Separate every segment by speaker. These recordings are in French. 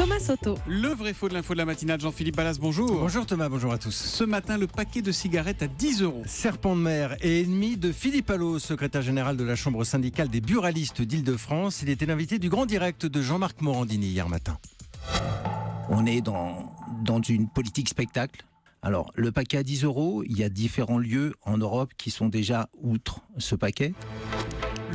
Speaker 1: Thomas Soto.
Speaker 2: Le vrai faux de l'info de la matinale, Jean-Philippe Ballas, bonjour.
Speaker 3: Bonjour Thomas, bonjour à tous.
Speaker 2: Ce matin, le paquet de cigarettes à 10 €.
Speaker 3: Serpent de mer et ennemi de Philippe Allo, secrétaire général de la Chambre syndicale des buralistes d'Île-de-France. Il était l'invité du Grand Direct de Jean-Marc Morandini hier matin.
Speaker 4: On est dans une politique spectacle. Alors, le paquet à 10 €, il y a différents lieux en Europe qui sont déjà outre ce paquet.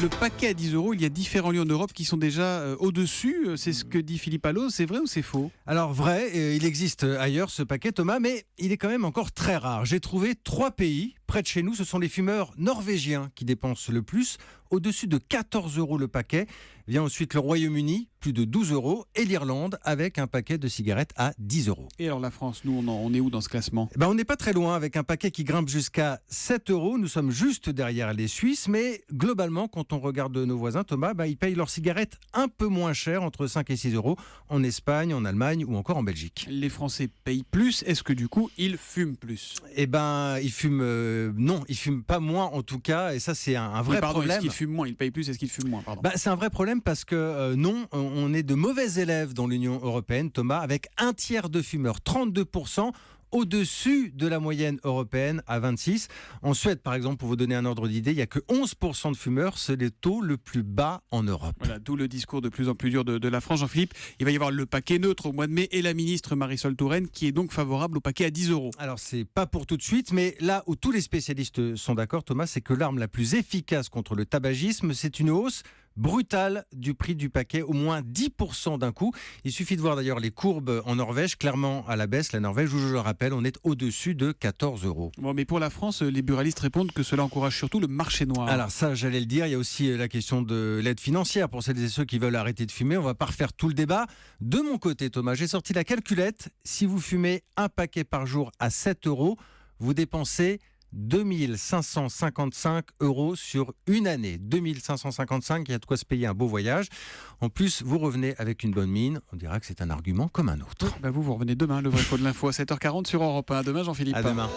Speaker 2: Le paquet à 10 €, il y a différents lieux en Europe qui sont déjà au-dessus. C'est ce que dit Philippe Allo. C'est vrai ou c'est faux?
Speaker 3: Alors vrai, il existe ailleurs ce paquet Thomas, mais il est quand même encore très rare. J'ai trouvé 3 pays près de chez nous, ce sont les fumeurs norvégiens qui dépensent le plus, au-dessus de 14 € le paquet. Vient ensuite le Royaume-Uni, plus de 12 €, et l'Irlande avec un paquet de cigarettes à 10 €.
Speaker 2: Et alors la France, nous, on est où dans ce classement?
Speaker 3: On n'est pas très loin avec un paquet qui grimpe jusqu'à 7 €. Nous sommes juste derrière les Suisses, mais globalement, quand on regarde nos voisins, Thomas, ils payent leurs cigarettes un peu moins cher, entre 5 et 6 € en Espagne, en Allemagne ou encore en Belgique.
Speaker 2: Les Français payent plus. Est-ce que du coup, ils fument plus?
Speaker 3: Ils fument non, ils fument pas moins en tout cas, et ça c'est un vrai problème.
Speaker 2: Est-ce qu'ils fument moins? Ils payent plus, est-ce qu'ils fument moins?
Speaker 3: C'est un vrai problème parce que non, on est de mauvais élèves dans l'Union européenne, Thomas, avec un tiers de fumeurs, 32%. Au-dessus de la moyenne européenne à 26. En Suède, par exemple, pour vous donner un ordre d'idée, il n'y a que 11% de fumeurs. C'est le taux le plus bas en Europe.
Speaker 2: Voilà, d'où le discours de plus en plus dur de la France. Jean-Philippe, il va y avoir le paquet neutre au mois de mai et la ministre Marisol Touraine qui est donc favorable au paquet à 10 €.
Speaker 3: Alors, c'est pas pour tout de suite, mais là où tous les spécialistes sont d'accord, Thomas, c'est que l'arme la plus efficace contre le tabagisme, c'est une hausse brutale du prix du paquet, au moins 10% d'un coup. Il suffit de voir d'ailleurs les courbes en Norvège, clairement à la baisse. La Norvège, où je le rappelle, on est au-dessus de 14 €.
Speaker 2: Bon, mais pour la France, les buralistes répondent que cela encourage surtout le marché noir.
Speaker 3: Alors ça, j'allais le dire, il y a aussi la question de l'aide financière pour celles et ceux qui veulent arrêter de fumer. On va pas refaire tout le débat. De mon côté, Thomas, j'ai sorti la calculette. Si vous fumez un paquet par jour à 7 €, vous dépensez 2555 € sur une année. 2555, il y a de quoi se payer un beau voyage. En plus, vous revenez avec une bonne mine. On dira que c'est un argument comme un autre.
Speaker 2: Vous revenez demain, le vrai faux de l'info à 7h40 sur Europe 1. À demain, Jean-Philippe.
Speaker 3: À demain.